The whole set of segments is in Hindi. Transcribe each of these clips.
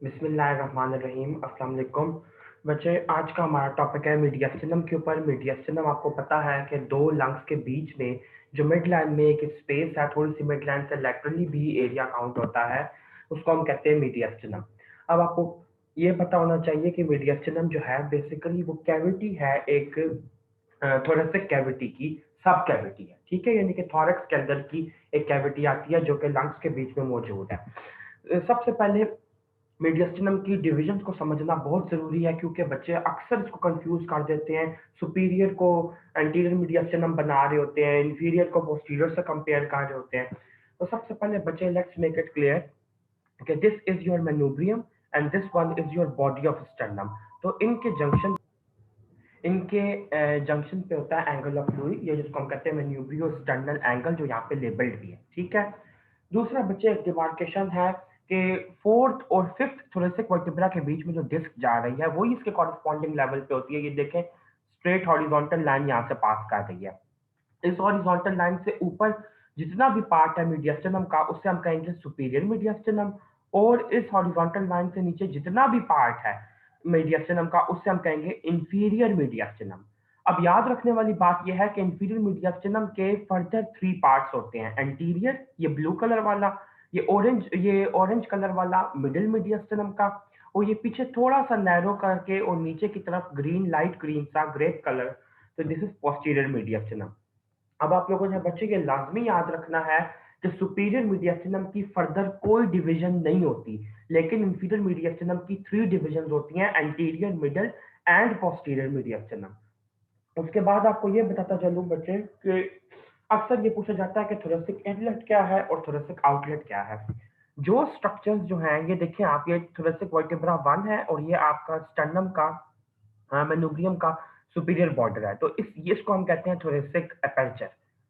बिस्मिल्लाहिर्रहमानिर्रहीम। अस्सलाम वालेकुम। बच्चे, आज का हमारा टॉपिक है मीडियस्टिनम के ऊपर। मीडियस्टिनम आपको पता है कि दो लंग्स के बीच में जो मिड लाइन में एक स्पेस है, थोड़ी सी मिड लाइन से लैटरली भी एरिया काउंट होता है, उसको हम कहते हैं मीडियस्टिनम। अब आपको ये पता होना चाहिए कि मीडियस्टिनम जो है बेसिकली वो कैविटी है, एक थोरेसिक कैविटी की सब कैविटी है। ठीक है, यानी कि थॉरक्स के अंदर की एक कैविटी आती है जो कि लंग्स के बीच में मौजूद है। सबसे पहले मीडियस्टिनम की डिविजन को समझना बहुत जरूरी है, क्योंकि बच्चे अक्सर इसको कंफ्यूज कर देते हैं। सुपीरियर को एंटीरियर मीडियस्टिनम बना रहे होते हैं, इंफीरियर को पोस्टीरियर से कंपेयर कर रहे होते हैं। तो सबसे पहले बच्चे, लेट्स मेक इट क्लियर कि this is your manubrium and this one is your body of sternum. तो इनके जंक्शन पे होता है एंगल ऑफ लुई, ये जिसको हम कहते हैं मेन्यूब्रियो स्टर्नल एंगल, जो यहाँ पे लेबल्ड भी है। ठीक है। दूसरा बच्चे, एक डिमार्केशन है कि फोर्थ और फिफ्थ थोरेसिक वर्टिब्रा के बीच में जो डिस्क जा रही है वही इसके कॉरस्पॉन्डिंग लेवल पे होती है। ये देखें, स्ट्रेट हॉरिजॉन्टल लाइन यहाँ से पास कर रही है। इस हॉरिजॉन्टल लाइन से ऊपर जितना भी पार्ट है मीडियस्टिनम का, उससे हम कहेंगे सुपीरियर मीडियस्टिनम। और इस हॉरिजॉन्टल लाइन से नीचे जितना भी पार्ट है मीडियस्टिनम का, उससे हम कहेंगे इंफीरियर मीडियस्टिनम। अब याद रखने वाली बात यह है कि इंफीरियर मीडियस्टिनम के फर्दर थ्री पार्ट्स होते हैं। एंटीरियर, ये ब्लू कलर वाला, ये ऑरेंज कलर वाला मिडिल मीडियस्टिनम का, और ये पीछे थोड़ा सा नैरो करके और नीचे की तरफ ग्रीन, लाइट ग्रीन सा ग्रेप कलर, तो दिस इज पोस्टीरियर मीडियस्टिनम। अब आप लोगों ने बच्चे ये लाजमी याद रखना है कि सुपीरियर मीडियस्टिनम की फर्दर कोई डिवीजन नहीं होती, लेकिन इंफीरियर मीडियस्टिनम की थ्री डिवीजन होती हैं: एंटीरियर, मिडल एंड पोस्टीरियर मीडियस्टिनम। उसके बाद आपको ये बताता चलूं बच्चे कि अक्सर ये पूछा जाता है कि थोरेसिक इनलेट क्या है और थोरेसिक आउटलेट क्या है। जो स्ट्रक्चर्स जो हैं, ये देखें आप, ये थोरेसिक वर्टिब्रा वन है और ये आपका स्टर्नम का, मेनुब्रियम का सुपीरियर बॉर्डर है। तो इसको हम कहते हैं थोरेसिक अपर्चर।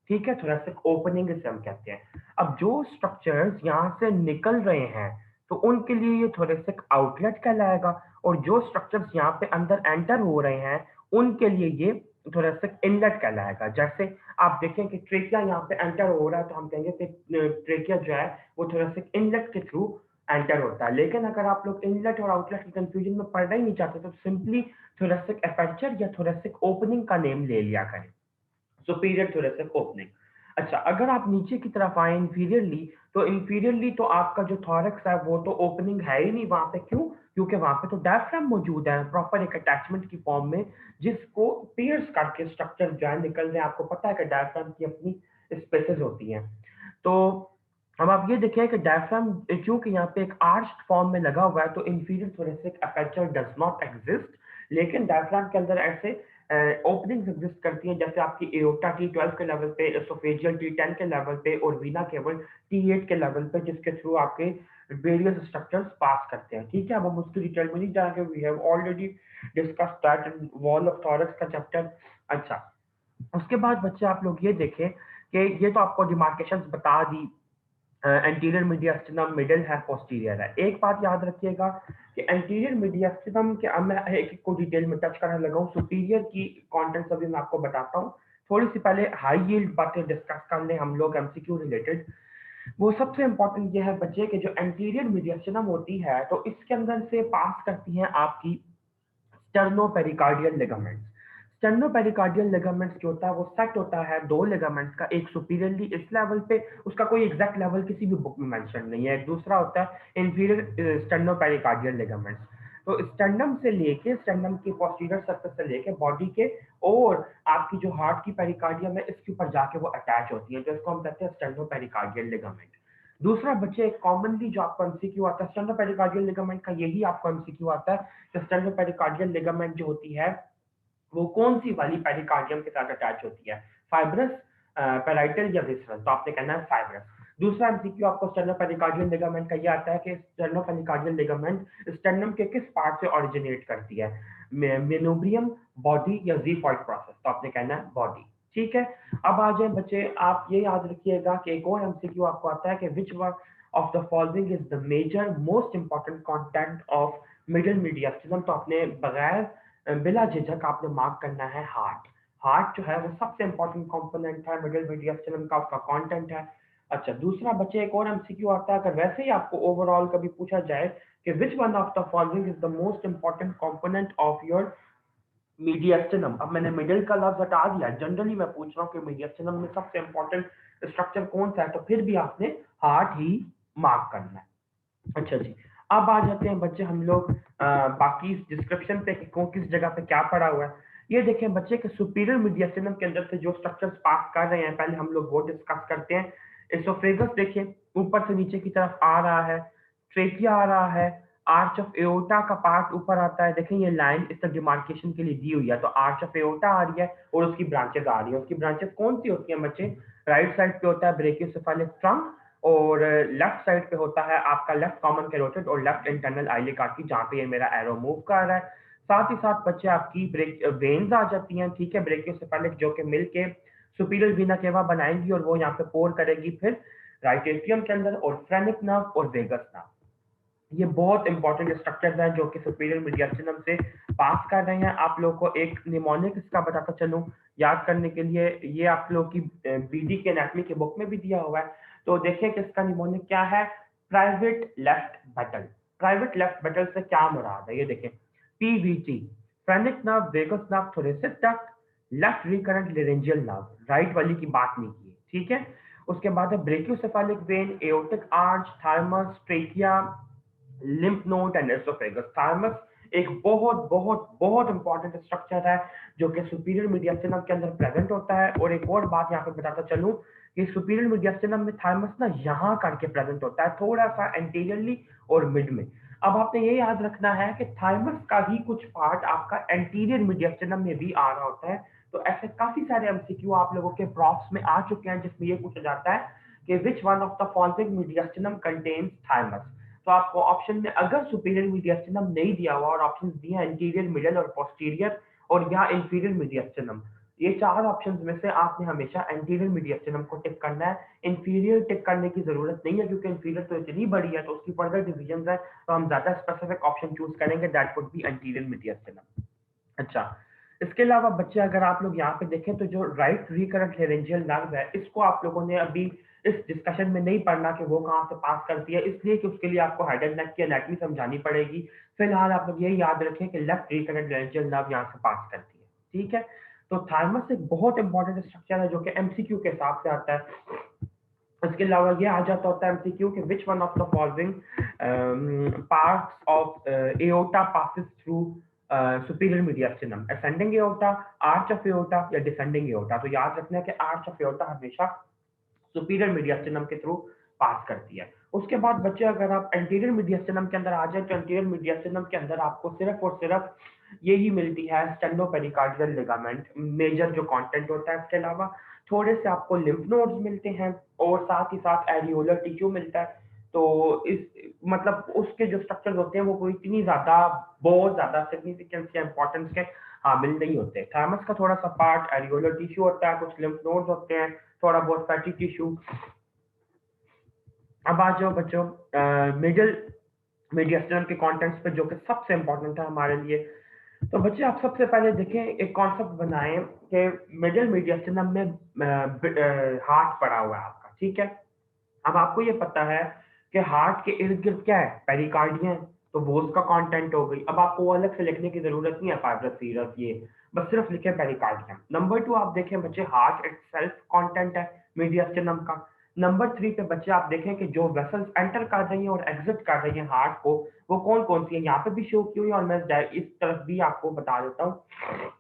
ठीक है, थोरेसिक ओपनिंग इसे हम कहते हैं। अब जो स्ट्रक्चर्स यहाँ से निकल रहे हैं, तो उनके लिए ये थोरेसिक आउटलेट कहलाएगा, और जो स्ट्रक्चर्स यहाँ पे अंदर एंटर हो रहे हैं, उनके लिए ये थोरेसिक इनलेट कहलाएगा। जैसे आप देखें कि ट्रेकिया यहाँ पे एंटर हो रहा है, तो हम कहेंगे कि ट्रेकिया जो है वो थोरेसिक इनलेट के थ्रू एंटर होता है। लेकिन अगर आप लोग इनलेट और आउटलेट की कंफ्यूजन में पड़ना ही नहीं चाहते, तो सिंपली थोरेसिक अपर्चर या थोरेसिक ओपनिंग का नेम ले लिया करें, सुपीरियर थोरेसिक ओपनिंग। अच्छा, अगर आप नीचे की तरफ आए इंफीरियरली, तो इंफीरियरली तो आपका जो थॉरक्स है वो तो ओपनिंग है ही नहीं वहां पे। क्यों? क्योंकि वहां पे तो डायफ्राम मौजूद है प्रॉपर एक अटैचमेंट की फॉर्म में, जिसको पियर्स करके स्ट्रक्चर जो है निकल रहे हैं। आपको पता है कि डायफ्राम की अपनी स्पेसेस होती हैं। तो अब आप ये देखिए कि डायफ्राम क्योंकि यहाँ पे एक आर्च्ड फॉर्म में लगा हुआ है, तो inferior thoracic aperture does not exist. लेकिन डायफ्राम के अंदर ऐसे ओपनिंग्स एग्जिस्ट करती हैं, जैसे आपकी एओर्टा T12 के लेवल पे, एसोफेजियल T10 के लेवल पे, और वीना केवल T8 के लेवल पे, जिसके थ्रू आपके वेरियस स्ट्रक्चर्स पास करते हैं। ठीक है, अब हम उसकी डिटेल में नहीं जाएंगे, we have already discuss that in wall of thorax का चैप्टर। अच्छा, उसके बाद बच्चे आप लोग ये देखें कि ये तो आपको डिमार्केशंस बता दी, एंटीरियर मीडियस्टिनम मिडिल है, पोस्टीरियर है। एक बात याद रखिएगा कि एंटीरियर मीडियस्टिनम के, अब मैं एक को डिटेल में टच करने लगा हूँ। सुपीरियर की कंटेंट्स अभी मैं आपको बताता हूँ। थोड़ी सी पहले हाई यील्ड बातें डिस्कस कर लें हम लोग, एमसीक्यू रिलेटेड। वो सबसे इंपॉर्टेंट ये है बच्चे कि जो एंटीरियर मीडियस्टिनम होती है, तो इसके अंदर से पास करती है आपकी स्टर्नोपेरिकार्डियल लिगामेंट्स। स्टर्नोपेरिकार्डियल लिगामेंट्स जो होता है वो सेट होता है दो लिगामेंट्स का, एक सुपीरियरली इस लेवल पे, उसका कोई एग्जैक्ट लेवल किसी भी बुक में मेंशन नहीं है। एक दूसरा होता है इंफीरियर स्टर्नोपेरिकार्डियल लिगामेंट्स। तो स्टर्नम से लेके, स्टर्नम की पोस्टीरियर सरफेस से लेके बॉडी के और आपकी जो हार्ट की पेरिकार्डियम है, इसके ऊपर जाके वो अटैच होती है, तो इसको हम कहते हैं स्टर्नोपेरिकार्डियल लिगामेंट। दूसरा बच्चे, कॉमनली जो आपको एमसीक्यू आता है स्टर्नोपेरिकार्डियल लिगामेंट का, यही आपको एमसीक्यू आता है। स्टेनोपेरिकार्डियल लिगामेंट जो होती है वो कौन सी वाली पेरिकार्डियम के साथ अटैच होती है, फाइब्रस, पेराइटल या विसरस? तो आपने कहना है फाइब्रस। दूसरा एमसीक्यू आपको स्टेनोपेरिकार्डियल लिगामेंट का ये आता है कि स्टेनोपेरिकार्डियल लिगामेंट स्टेनम के किस पार्ट से ओरिजिनेट करती है, मेनोब्रियम, बॉडी या जीफॉइड प्रोसेस? तो आपने कहना है बॉडी। ठीक है। अब आ जाए बच्चे, आप ये याद रखिएगा कि एक और एमसीक्यू आपको आता है कि which one of the following is the major most important content of middle mediastinum? तो आपने बगैर बिला झिझक आपने मार्क करना है हार्ट। हार्ट जो है वो सबसे इंपॉर्टेंट कंपोनेंट है मिडिल मीडियस्टिनम का, उसका कंटेंट है अच्छा, दूसरा बच्चे एक और एमसीक्यू आता है, अगर वैसे ही आपको ओवरऑल कभी पूछा जाए कि which one of the following is the most important component of your मीडियस्टिनम। अब मैंने मिडिल का लफ्ज हटा दिया, जनरली मैं पूछ रहा हूँ कि मीडियस्टिनम में सबसे इंपॉर्टेंट स्ट्रक्चर कौन सा है, तो फिर भी आपने हार्ट ही मार्क करना है। अच्छा जी, अब आ जाते हैं बच्चे हम लोग बाकी डिस्क्रिप्शन पे कि कौन किस जगह पे क्या पड़ा हुआ है। ये देखें बच्चे के सुपीरियर मीडियस्टिनम के अंदर से जो स्ट्रक्चर्स पास कर रहे हैं, पहले हम लोग वो डिस्कस करते हैं। एसोफेगस देखिए ऊपर से नीचे की तरफ आ रहा है, ट्रेकिया आ रहा है, आर्च ऑफ एओर्टा का पार्ट ऊपर आता है। देखें ये लाइन इस डिमार्केशन के लिए दी हुई है, तो आर्च ऑफ एओर्टा आ रही है और उसकी ब्रांचेस आ रही है। उसकी ब्रांचेस कौन सी होती हैं बच्चे? राइट साइड पे होता है ब्रेकियोसेफालिक ट्रंक, और लेफ्ट साइड पे होता है आपका लेफ्ट कॉमन कैरोटिड और लेफ्ट इंटरनल आइलिक आर्टरी, जहाँ पे ये मेरा एरो मूव कर रहा है। साथ ही साथ बच्चे आपकी ब्रेक वेन्स आ जाती हैं, ठीक है, ब्रेकियोसेफालिक, जो कि मिलके सुपीरियर वीना केवा बनाएंगी और वो यहाँ पे पोर करेगी फिर राइट एट्रियम के अंदर, और फ्रेनिक नर्व और वेगस नर्व। ये बहुत इंपॉर्टेंट स्ट्रक्चर्स हैं जो कि सुपीरियर मीडियस्टिनम से पास कर रहे हैं। आप लोगों को एक निमोनिक इसका बताता चलूं याद करने के लिए, ये आप लोग की बीडी के एनाटॉमी के बुक में भी दिया हुआ है। तो देखिए कि इसका निमोनिक क्या है, private left battle. Private left battle से क्या मुराद है, ये देखें, PVT, phrenic nerve, vagus nerve, thoracic duct, left recurrent laryngeal nerve, right वाली की बात नहीं की, ठीक है। उसके बाद है brachiocephalic vein, aortic arch, thymus, trachea, lymph node and oesophagus. Thymus एक बहुत बहुत बहुत इंपॉर्टेंट स्ट्रक्चर है जो कि सुपीरियर मीडियस्टिनम के अंदर प्रेजेंट होता है। और एक और बात यहाँ पे बताता चलूं कि सुपीरियर मीडियस्टिनम में थाइमस ना यहाँ करके प्रेजेंट होता है, थोड़ा सा एंटीरियरली और मिड में। अब आपने ये याद रखना है कि थाइमस का ही कुछ पार्ट आपका एंटीरियर मीडियस्टिनम में भी आ रहा होता है। तो ऐसे काफी सारे एमसीक्यू आप लोगों के प्रॉप्स में आ चुके हैं जिसमें ये पूछा जाता है कि which one of the following मीडियस्टिनम contains thymus. तो आपको ऑप्शन में अगर सुपीरियर मीडियस्टिनम नहीं दिया हुआ और ऑप्शन दिए हैं इंटीरियर, मिडल और पोस्टीरियर और या इंफीरियर मीडियस्टिनम, ये चार ऑप्शंस में से आपने हमेशा एंटीरियर मीडियस्टिनम को टिक करना है। इंफीरियर टिक करने की जरूरत नहीं है क्योंकि इंफीरियर तो इतनी बड़ी है तो उसकी फर्दर डिविजन है, तो हम ज्यादा स्पेसिफिक ऑप्शन चूज करेंगे, दैट वुड बी एंटीरियर मीडियस्टिनम। अच्छा, इसके अलावा बच्चे अगर आप लोग यहाँ पे देखें तो जो राइट रिकरेंट लेरेंजियल नर्व है, इसको आप लोगों ने अभी इस डिस्कशन में नहीं पढ़ना कि वो कहाँ से पास करती है, इसलिए कि उसके लिए आपको हेड एंड नेक की एनाटॉमी समझानी पड़ेगी। फिलहाल आप लोग ये याद रखें कि लेफ्ट रिकरेंट लेरेंजियल नर्व यहाँ से पास करती है, ठीक है। तो थाइमस एक बहुत इंपॉर्टेंट स्ट्रक्चर है जो कि एमसीक्यू के हिसाब से आता है। इसके अलावा ये आ जाता होता है एमसीक्यू कि which one of the following parts of aorta passes through superior मीडियस्टिनम, ascending aorta, arch of aorta या डिसेंडिंग एओर्टा। तो याद रखना है कि आर्च ऑफ एओर्टा हमेशा सुपीरियर मीडियस्टिनम के थ्रू पास करती है। उसके बाद बच्चे अगर आप एंटीरियर मीडियस्टिनम के अंदर आ जाए तो एंटीरियर मीडियस्टिनम के अंदर आपको सिर्फ और सिर्फ यही मिलती है स्टेनोपेरिकार्डियल लिगामेंट, मेजर जो कंटेंट होता है। इसके अलावा थोड़े से आपको लिम्फ नोड्स मिलते हैं और साथ ही साथ एरियोलर टिश्यू मिलता है। तो इस मतलब उसके जो स्ट्रक्चर्स होते हैं वो कोई इतनी ज्यादा बहुत ज्यादा सिग्निफिकेंस या इंपॉर्टेंस के हामिल नहीं होते। थाइमस का थोड़ा सा पार्ट एरियोलर टिश्यू होता है, कुछ लिम्फ नोड्स होते हैं, थोड़ा बहुत फैटी टिश्यू। अब आ जाओ बच्चों मिडिल मीडियस्टिनम के कंटेंट्स पे जो कि सबसे इंपॉर्टेंट है हमारे लिए। तो बच्चे आप सबसे पहले देखें, एक कॉन्सेप्ट बनाएं कि मिडिल मीडियस्टिनम में हार्ट पड़ा हुआ है आपका, ठीक है। अब आपको ये पता है कि हार्ट के इर्द गिर्द क्या है, पेरिकार्डियम, तो वो उसका कंटेंट हो गई। अब आपको वो अलग से लिखने की जरूरत नहीं है, फाइब्रस सीरस ये, बस सिर्फ लिखे पेरिकार्डियम। नंबर 2 आप देखें बच्चे, हार्ट इटसेल्फ कंटेंट है मीडियस्टिनम का। नंबर 3 पे बच्चे आप देखें कि जो वेसल्स एंटर कर रही हैं और एग्जिट कर रही हैं हार्ट को, वो कौन कौन सी है, यहाँ पे भी शो की हुई है और मैं इस तरफ भी आपको बता देता हूँ।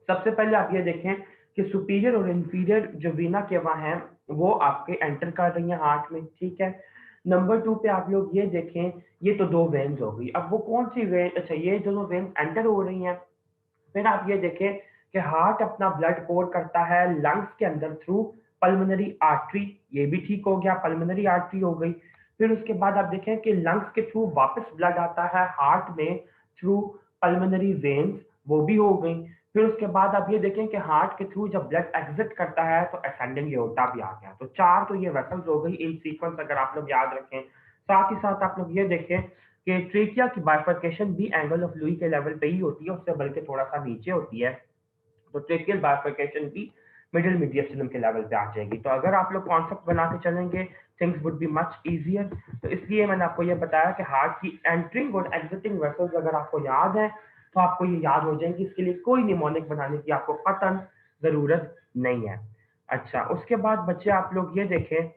सबसे पहले आप ये देखें कि सुपीरियर और इंफीरियर जो वीना केवा हैं वो आपके एंटर कर रही हैं हार्ट में, ठीक है। नंबर 2 पे आप लोग ये देखें, ये तो दो वेन्स हो गई। अब वो कौन सी वेन, अच्छा ये दोनों वेन्स एंटर हो रही हैं। फिर आप ये देखें कि हार्ट अपना ब्लड पोर करता है लंग्स के अंदर थ्रू पल्मोनरी आर्टरी, ये भी ठीक हो गया, पल्मोनरी आर्टरी हो गई। फिर उसके बाद आप देखें कि लंग्स के थ्रू वापस ब्लड आता है हार्ट में थ्रू पल्मोनरी वेन्स, वो भी हो गई। फिर उसके बाद आप ये देखें कि हार्ट के थ्रू जब ब्लड एग्जिट करता है तो असेंडिंग एओर्टा भी आ गया। तो चार तो ये वेसल्स हो गई इन सीक्वेंस, अगर आप लोग याद रखें। साथ ही साथ आप लोग ये देखें कि ट्रेकिया की बाइफर्केशन भी एंगल ऑफ लुई के लेवल पे ही होती है, उससे बल्कि थोड़ा सा नीचे होती है। तो ट्रेकियल बाइफर्केशन भी मिडिल मीडियस्टिनम के लेवल पे आ जाएगी। तो अगर आप लोग कॉन्सेप्ट बना के चलेंगे, things would be much easier. तो इसलिए मैंने आपको ये बताया कि हार्ट की एंट्रिंग और एग्जिटिंग वेसल्स अगर आपको याद है तो आपको ये याद हो जाएंगी, इसके लिए कोई निमोनिक बनाने की आपको कतन जरूरत नहीं है। अच्छा, उसके बाद बच्चे आप लोग ये देखें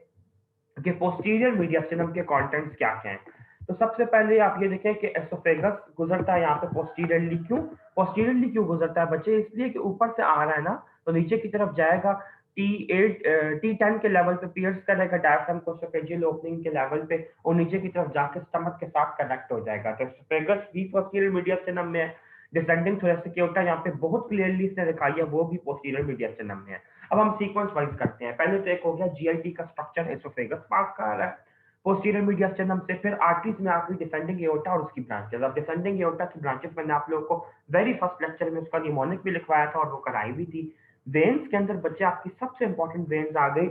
कि पोस्टीरियर मीडियस्टिनम के कंटेंट्स क्या क्या हैं। तो सबसे पहले आप ये देखें कि एसोफेगस गुजरता है यहाँ पे पोस्टीरियरली। क्यों पोस्टीरियरली क्यों गुजरता है बच्चे? इसलिए कि ऊपर से आ रहा है ना, तो नीचे की तरफ जाएगा, T8 T10 के लेवल पे पियर्स करेगा डायफ्राम को एसोफेजियल ओपनिंग के लेवल पे, और नीचे की तरफ जाके स्टमक के साथ कनेक्ट हो जाएगा। तो एसोफेगस भी पोस्टीरियर मीडियस्टिनम में है। डिसेंडिंग थोरेसिक एओर्टा यहाँ पे बहुत क्लियरली इसने दिखाई है, वो भी पोस्टीरियर मीडियस्टिनम में है। अब हम सीक्वेंस वाइज करते हैं। पहले तो एक हो गया जीआईटी का स्ट्रक्चर, एसोफेगस पास का आ रहा है पोस्टीरियर मीडियस्टिनम से, फिर आर्टरीज में आखिरी डिसेंडिंग एओर्टा और उसकी ब्रांचेस। अब डिसेंडिंग एओर्टा की ब्रांचेस मैंने आप लोगों को वेरी फर्स्ट लेक्चर में उसका निमोनिक भी लिखवाया था और वो कराई भी थी। वेन्स के अंदर बच्चे आपकी सबसे इंपॉर्टेंट वेन्स आ गई,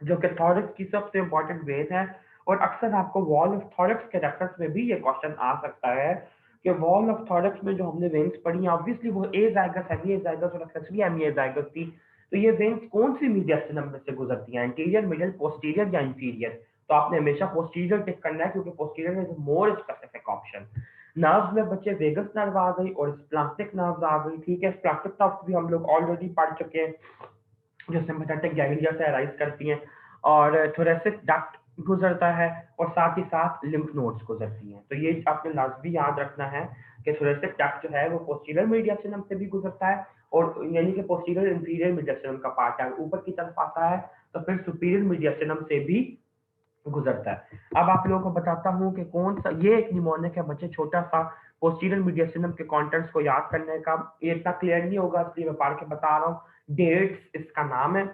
जो कि थॉरक्स की सबसे इंपॉर्टेंट वेन है। और अक्सर आपको वॉल ऑफ थॉरक्स के रेफरेंस में भी ये क्वेश्चन आ सकता है कि वॉल ऑफ थॉरक्स में जो हमने वेन्स पढ़ी हैं, ऑब्वियसली वो ए जाइगस, हेमी ए जाइगस और एक्सेसरी हेमी ए जाइगस थी। तो ये वेन्स कौन सी मीडियस्टिनम में से गुजरती हैं, एंटीरियर, मिडिल, पोस्टीरियर या इंफीरियर? तो आपने हमेशा पोस्टीरियर टिक करना है, क्योंकि posterior is more specific option. Nerves में बच्चे वेगस नर्व आ गई और स्प्लास्टिक नर्व्स आ गई। ठीक है, स्प्लास्टिक नर्व्स भी हम लोग ऑलरेडी पढ़ चुके हैं, जो सिम्पैथेटिक गैंग्लिया से अराइज करती हैं, और थोरेसिक डक्ट गुजरता है, और साथ ही साथ लिम्फ नोड्स गुजरती हैं। तो ये आपने लाजमी याद रखना है कि थोरेसिक डक्ट जो है वो पोस्टीरियर मीडियस्टिनम से भी गुजरता है, और यानी कि पोस्टीरियर इंफीरियर मीडियस्टिनम का पार्ट है, ऊपर की तरफ आता है तो फिर सुपीरियर मीडियस्टिनम से भी गुजरता है। अब आप लोगों को बताता हूँ कि कौन सा ये एक निमोनिक है बच्चे, छोटा सा पोस्टीरियर मीडियस्टिनम के कंटेंट्स को याद करने का ये इतना क्लियर नहीं होगा, इसलिए मैं पढ़ के बता रहा हूँ। डेट्स इसका नाम है,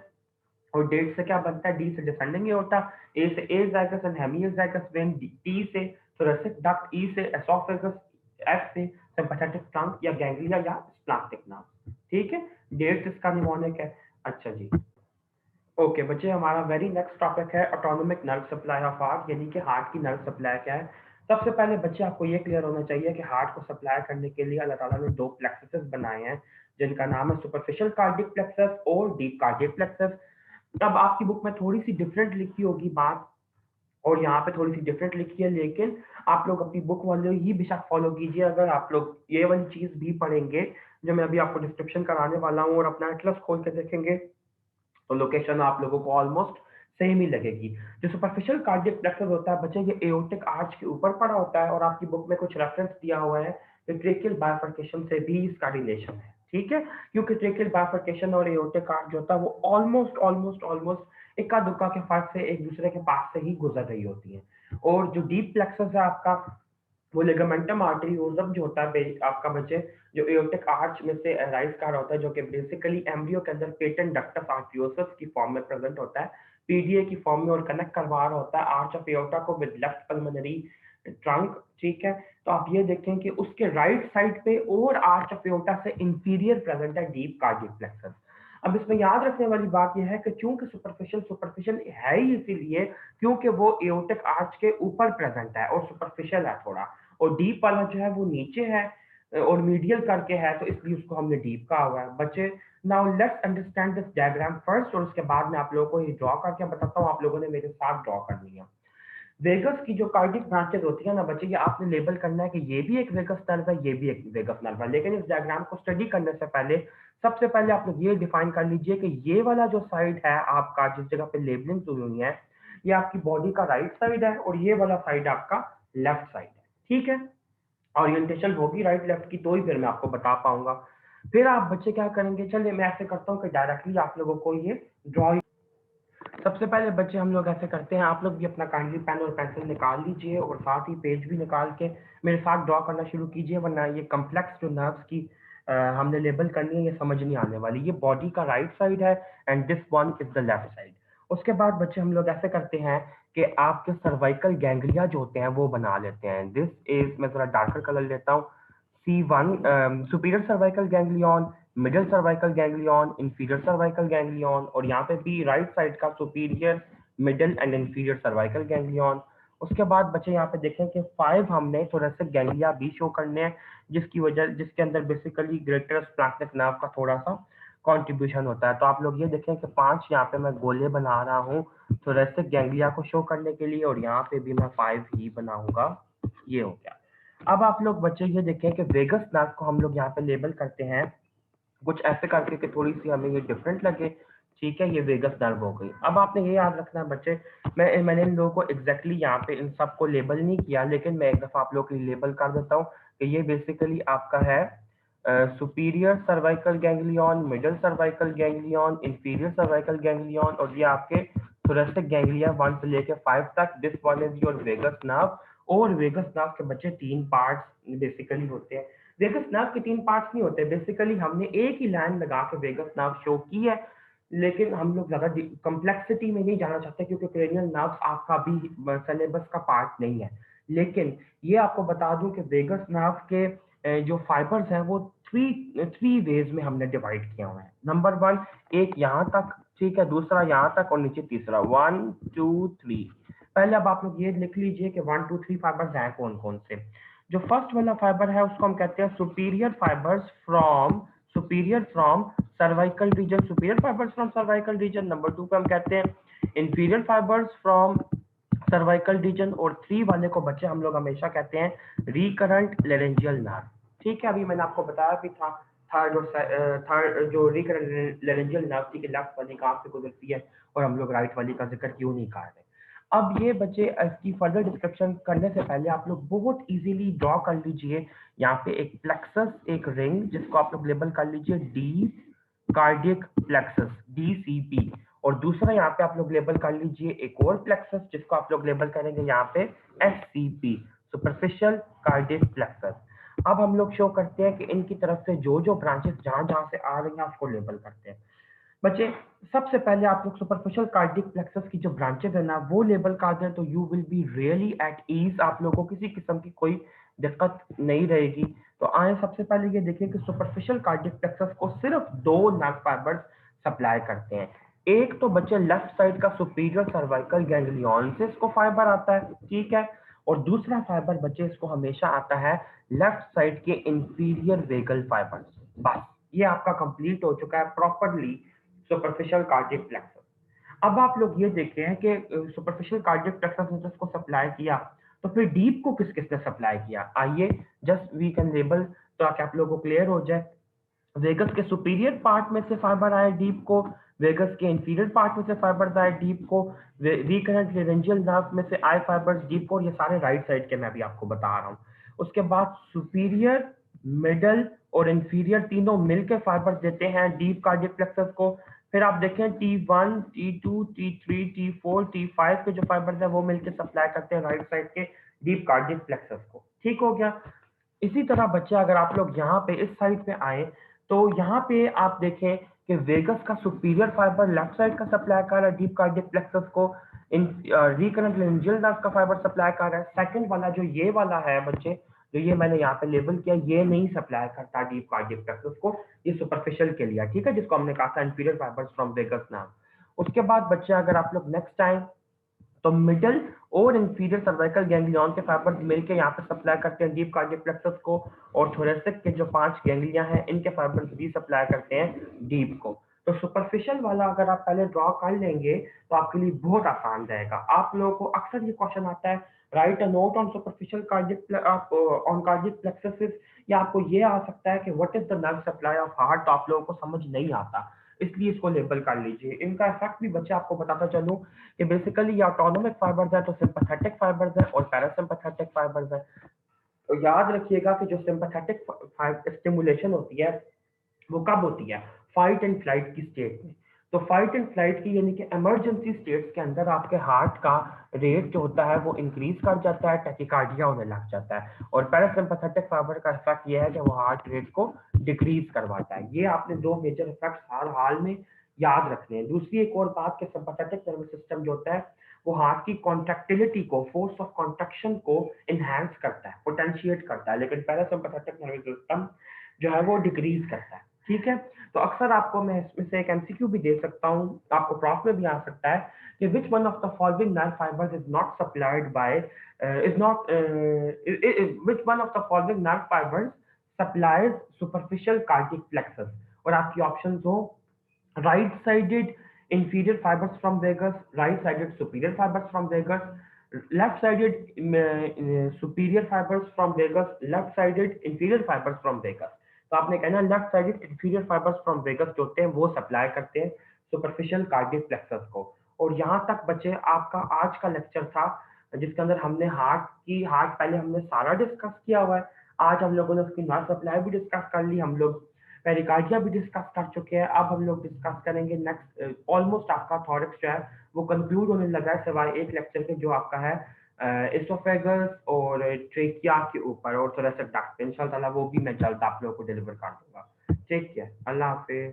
और डेट से क्या बनता है? डी से डिसेंडिंग एओर्टा, ए से ए जाइगस एंड हेमी जाइगस वेन, टी से थोरेसिक डक्ट, ई से एसोफेगस, एफ से सिम्पैथेटिक ट्रंक या गैंग्लिया या स्प्लास्टिक नर्व। ठीक है, डेट्स इसका निमोनिक है। अच्छा जी, ओके बच्चे, हमारा वेरी नेक्स्ट टॉपिक है autonomic nerve supply of heart, यानी कि हार्ट की नर्व सप्लाई क्या है। सबसे पहले बच्चे आपको ये क्लियर होना चाहिए कि हार्ट को सप्लाई करने के लिए अल्लाह ताला ने दो प्लेक्सस बनाए हैं, जिनका नाम है सुपरफिशियल कार्डियक प्लेक्सस और डीप कार्डियक प्लेक्सस। अब आपकी बुक में थोड़ी सी डिफरेंट लिखी होगी बात, और यहाँ पे थोड़ी सी डिफरेंट लिखी है, लेकिन आप लोग अपनी बुक वाले ही बेशक फॉलो कीजिए। अगर आप लोग ये वाली चीज भी पढ़ेंगे जो मैं अभी आपको डिस्क्रिप्शन कराने वाला हूँ, और अपना एटलस खोल के देखेंगे, तो लोकेशन आप लोगों को ऑलमोस्ट सेम ही लगेगी। जो सुपरफिशियल कार्डियक प्लेक्सस होता है बच्चे, ये एओर्टिक आर्च के ऊपर पड़ा होता है, और आपकी बुक में कुछ रेफरेंस दिया हुआ है कि ट्रेकियल बाइफर्केशन से भी इसका रिलेशन है। ठीक है, क्योंकि ट्रेकियल बाइफर्केशन और एओर्टिक आर्च जो होता है वो ऑलमोस्ट ऑलमोस्ट ऑलमोस्ट इक्का दुक्का के फर्क से एक दूसरे के पास से ही गुजर रही होती है। और जो डीप प्लेक्सस है आपका, वो लिगामेंटम आर्टेरियोसम जो होता है आपका बच्चे, जो एओर्टिक आर्च में से राइज कर रहा होता है, जो कि बेसिकली एम्ब्रियो के अंदर पेटेंट डक्टस आर्टियोसस की फॉर्म में प्रेजेंट होता है, पीडीए की फॉर्म में, और कनेक्ट करवा रहा होता है आर्च ऑफ एओर्टा को विद लेफ्ट पल्मोनरी ट्रंक। ठीक है, तो आप ये देखें कि उसके राइट साइड पे और आर्च ऑफ एओर्टा से इंफीरियर प्रेजेंट है डीप कार्डियक प्लेक्सस। अब इसमें याद रखने वाली बात यह है कि चूंकि सुपरफिशियल सुपरफिशियल है ही इसीलिए क्योंकि वो एओर्टिक आर्च के ऊपर प्रेजेंट है और सुपरफिशियल है थोड़ा, और डीप वाला जो है वो नीचे है और मीडियल करके है, तो इसलिए उसको हमने डीप कहा हुआ है बच्चे। Now let's understand this diagram first, और उसके बाद मैं आप लोगों को ये ड्रॉ करके बताता हूँ, आप लोगों ने मेरे साथ ड्रॉ करनी है। वेगस की जो कार्डिक ब्रांचेस होती है ना बच्चे, ये आपने लेबल करना है कि ये भी एक वेगस नर्व है, ये भी एक वेगस नर्व है। लेकिन इस डायग्राम को स्टडी करने से पहले सबसे पहले आप लोग ये डिफाइन कर लीजिए कि ये वाला जो साइड है आपका, जिस जगह पे लेबलिंग हुई हुई है, ये आपकी बॉडी का राइट साइड है, और ये वाला साइड आपका लेफ्ट साइड है। ठीक है, ओरिएंटेशन होगी राइट लेफ्ट की, तो ही फिर मैं आपको बता पाऊंगा। फिर आप बच्चे क्या करेंगे, चलिए मैं ऐसे करता हूँ कि डायरेक्टली आप लोगों को ये ड्रॉ। सबसे पहले बच्चे हम लोग ऐसे करते हैं, आप लोग भी अपना काइंडली पेन और पेंसिल निकाल लीजिए, और साथ ही पेज भी निकाल के मेरे साथ ड्रॉ करना शुरू कीजिए, वरना ये कम्प्लेक्स जो नर्व्स की हमने लेबल करनी है, ये समझ नहीं आने वाली। ये बॉडी का राइट साइड है and this one is the left side. उसके बाद बच्चे हम लोग ऐसे करते हैं कि आपके सर्वाइकल गैंग्लिया जो होते हैं वो बना लेते हैं। दिस इज, मैं जरा डार्कर कलर लेता हूँ, C1 superior cervical ganglion, middle cervical ganglion, inferior cervical ganglion, और यहाँ पे भी राइट साइड का superior, middle and inferior cervical ganglion. उसके बाद बच्चे यहाँ पे देखें कि 5 हमने थोरेसिक गैंग्लिया भी शो करने हैं, जिसकी वजह जिसके अंदर बेसिकली ग्रेटर स्प्लैंक्टिक नर्व का थोड़ा सा कंट्रीब्यूशन होता है। तो आप लोग ये देखें कि 5 यहाँ पे मैं गोले बना रहा हूँ थोरेसिक गैंग्लिया को शो करने के लिए, और यहाँ पे भी मैं 5 ही बनाऊंगा। ये हो गया। अब आप लोग बच्चे ये देखें कि वेगस नर्व को हम लोग यहाँ पे लेबल करते हैं कुछ ऐसे करके कि थोड़ी सी हमें ये डिफरेंट लगे। ठीक है, ये वेगस नर्व हो गई। अब आपने ये याद रखना है बच्चे, मैंने इन लोगों को एग्जैक्टली यहाँ पे इन सबको लेबल नहीं किया, लेकिन मैं एक दफा आप लोग के लिए लेबल कर देता हूँ कि ये बेसिकली आपका है superior cervical ganglion, middle cervical ganglion, inferior cervical ganglion, और ये आपके थोरेसिक गैंग्लिया 1 से लेके 5 तक। This one is your vagus nerve. और वेगस नर्व के बच्चे 3 पार्ट्स बेसिकली होते हैं। वेगस नर्व के 3 पार्ट्स नहीं होते, बेसिकली हमने एक ही लाइन लगा के वेगस नर्व शो की है, लेकिन हम लोग ज्यादा कॉम्प्लेक्सिटी में नहीं जाना चाहते क्योंकि क्रेनियल नर्व आपका भी सिलेबस का पार्ट नहीं है। लेकिन ये आपको बता दूं कि वेगस नर्व के जो फाइबर्स हैं वो थ्री वेज में हमने डिवाइड किया हुआ है। नंबर 1 एक यहाँ तक, ठीक है, दूसरा यहाँ तक, और नीचे तीसरा 1 2 3। पहले अब आप लोग ये लिख लीजिए कि 1 2 3 फाइबर्स हैं कौन कौन से। जो फर्स्ट वाला फाइबर है उसको हम कहते हैं superior fibres from cervical region, superior fibres from cervical region. Number 2 पे हम कहते हैं inferior fibres from cervical region, और 3 वाले को बच्चे हम लोग हमेशा कहते हैं रिकरेंट लेरेंजियल नर्व। ठीक है, अभी मैंने आपको बताया भी था थर्ड जो रिकरेंट लेरेंजियल नर्व थी कि लेफ्ट वाली कहाँ से गुजरती है, और हम लोग राइट वाली का जिक्र क्यों नहीं कर रहे। अब ये बच्चे इसकी फर्दर डिस्क्रिप्शन करने से पहले आप लोग बहुत इजीली ड्रॉ कर लीजिए यहाँ पे एक प्लेक्सस, एक रिंग जिसको आप लोग लेबल कर लीजिए डीप कार्डियक प्लेक्सस, डीसीपी। और दूसरा यहाँ पे आप लोग लेबल कर लीजिए एक और प्लेक्सस जिसको आप लोग लेबल करेंगे यहाँ पे एससीपी, सुपरफिशियल कार्डियक प्लेक्सस। अब हम लोग शो करते हैं कि इनकी तरफ से जो जो ब्रांचेस जहां जहां से आ रही हैं उसको लेबल करते हैं। बच्चे सबसे पहले आप लोग सुपरफिशियल कार्डियक प्लेक्सस की जो ब्रांचेस है ना वो लेबल कर दें तो you will be really at ease, आप लोगों को किसी किस्म की कोई दिक्कत नहीं रहेगी। तो आए सबसे पहले ये देखिए कि सुपरफिशियल कार्डियक प्लेक्सस को सिर्फ 2 नर्व फाइबर्स सप्लाई करते हैं। एक तो बच्चे लेफ्ट साइड का सुपीरियर सर्वाइकल गैंग्लियन से इसको फाइबर आता है, ठीक है, और दूसरा फाइबर बच्चे इसको हमेशा आता है लेफ्ट साइड के इंफीरियर वेगल फाइबर्स। बस ये आपका कंप्लीट हो चुका है प्रॉपरली सुपरफिशियल कार्डियक प्लेक्सस। अब आप लोग ये देखते हैं कि सुपरफिशियल कार्डियक प्लेक्सस ने जिसको सप्लाई किया, तो फिर डीप को किस किसने सप्लाई किया। आइए जस्ट वी कैन लेबल ताकि आप लोगों को क्लियर हो जाए। वेगस के सुपीरियर पार्ट में से फाइबर आए डीप को, वेगस के इंफीरियर पार्ट में से फाइबर आए डीप को, रिकरेंट लेरेंजियल नर्व में से आए फाइबर्स डीप को, और ये सारे राइट साइड के मैं भी आपको बता रहा हूँ। उसके बाद सुपीरियर, मिडल और इंफीरियर तीनों मिलकर फाइबर्स देते हैं डीप कार्डियक प्लेक्सस को। फिर आप देखें T1 T2 T3 T4 T5 के जो फाइबर्स हैं वो मिलकर सप्लाई करते हैं राइट साइड के डीप कार्डियक प्लेक्सस को। ठीक हो गया। इसी तरह बच्चे अगर आप लोग यहाँ पे इस साइड पे आए तो यहाँ पे आप देखें कि वेगस का सुपीरियर फाइबर लेफ्ट साइड का सप्लाई कर रहा है डीप कार्डियक प्लेक्सस को, इन रिकरेंट लेरेंजियल नर्व का फाइबर सप्लाई कर रहा है। सेकंड वाला जो ये वाला है बच्चे, जो ये मैंने यहाँ पे लेबल किया, ये नहीं सप्लाई करता डीप कार्डियक प्लेक्सस को, ये सुपरफिशियल के लिए, ठीक है, जिसको हमने कहा था inferior fibres from vagus nerve. उसके बाद बच्चे अगर आप लोग नेक्स्ट टाइम तो मिडल और इंफीरियर सर्वाइकल गैंग्लियन के फाइबर्स मिलकर यहाँ पे सप्लाई करते हैं डीप कार्डियक प्लेक्सस को, और थोरेसिक के जो 5 गैंग्लिया हैं इनके फाइबर्स भी सप्लाई करते हैं डीप को। तो सुपरफिशियल वाला अगर आप पहले ड्रॉ कर लेंगे तो आपके लिए बहुत आसान रहेगा। आप लोगों को अक्सर ये क्वेश्चन आता है right a note on superficial cardiac on cardiac plexus, या आपको ये आ सकता है कि what is the nerve supply of heart, तो आप लोगों को समझ नहीं आता, इसलिए इसको लेबल कर लीजिए। इनका इफेक्ट भी बच्चे आपको बताता चलूं कि बेसिकली ये ऑटोनोमिक फाइबर्स है तो सिंपैथेटिक फाइबर्स है और पैरासिम्पैथेटिक फाइबर्स है। तो याद रखिएगा कि जो सिंपैथेटिक स्टिमुलेशन होती है वो कब होती है, फाइट एंड फ्लाइट की स्टेट में। तो फाइट एंड फ्लाइट की यानी कि इमरजेंसी स्टेट्स के अंदर आपके हार्ट का रेट जो होता है वो इंक्रीज कर जाता है, टैकिकार्डिया होने लग जाता है, और पैरासिम्पैथेटिक फाइबर का इफेक्ट ये है कि वो हार्ट रेट को डिक्रीज करवाता है। ये आपने 2 मेजर इफेक्ट्स हर हाल में याद रखने हैं। दूसरी एक और बात कि सिंपैथेटिक नर्वस सिस्टम जो होता है वो हार्ट की कॉन्ट्रैक्टिलिटी को, फोर्स ऑफ कॉन्ट्रैक्शन को इनहैंस करता है, पोटेंशिएट करता है, लेकिन पैरासिम्पैथेटिक नर्वस सिस्टम जो है वो डिक्रीज करता है। ठीक है, तो अक्सर आपको मैं इसमें से एक एमसीक्यू भी दे सकता हूँ, आपको प्रॉफ में भी आ सकता है कि which one of the following nerve fibres is not supplied by is not which one of the following nerve fibres supplies superficial cardiac plexus. और आपकी ऑप्शंस हो right sided inferior fibers from vagus, right sided superior fibers from vagus, left sided superior fibers from vagus, left sided inferior fibers from vagus. तो आपने कहना left sided inferior fibres from vagus जो होते हैं वो सप्लाई करते हैं सुपरफिशियल कार्डियक प्लेक्सस को। और यहाँ तक बच्चे आपका आज का लेक्चर था जिसके अंदर हमने हार्ट पहले हमने सारा डिस्कस किया हुआ है। आज हम लोगों ने उसकी नर्व सप्लाई भी डिस्कस कर ली, हम लोग पेरिकार्डिया भी डिस्कस कर चुके हैं। अब हम लोग डिस्कस करेंगे नेक्स्ट ऑलमोस्ट आपका थॉरक्स जो है वो कंक्लूड होने लगा है सिवाय एक लेक्चर के जो आपका है एसोफेगस और ट्रेकिया के ऊपर और थोड़ा सा डक्ट इंशाल्लाह वो भी मैं जल्द आप लोगों को डिलीवर कर दूंगा। ठीक है, अल्लाह हाफिज।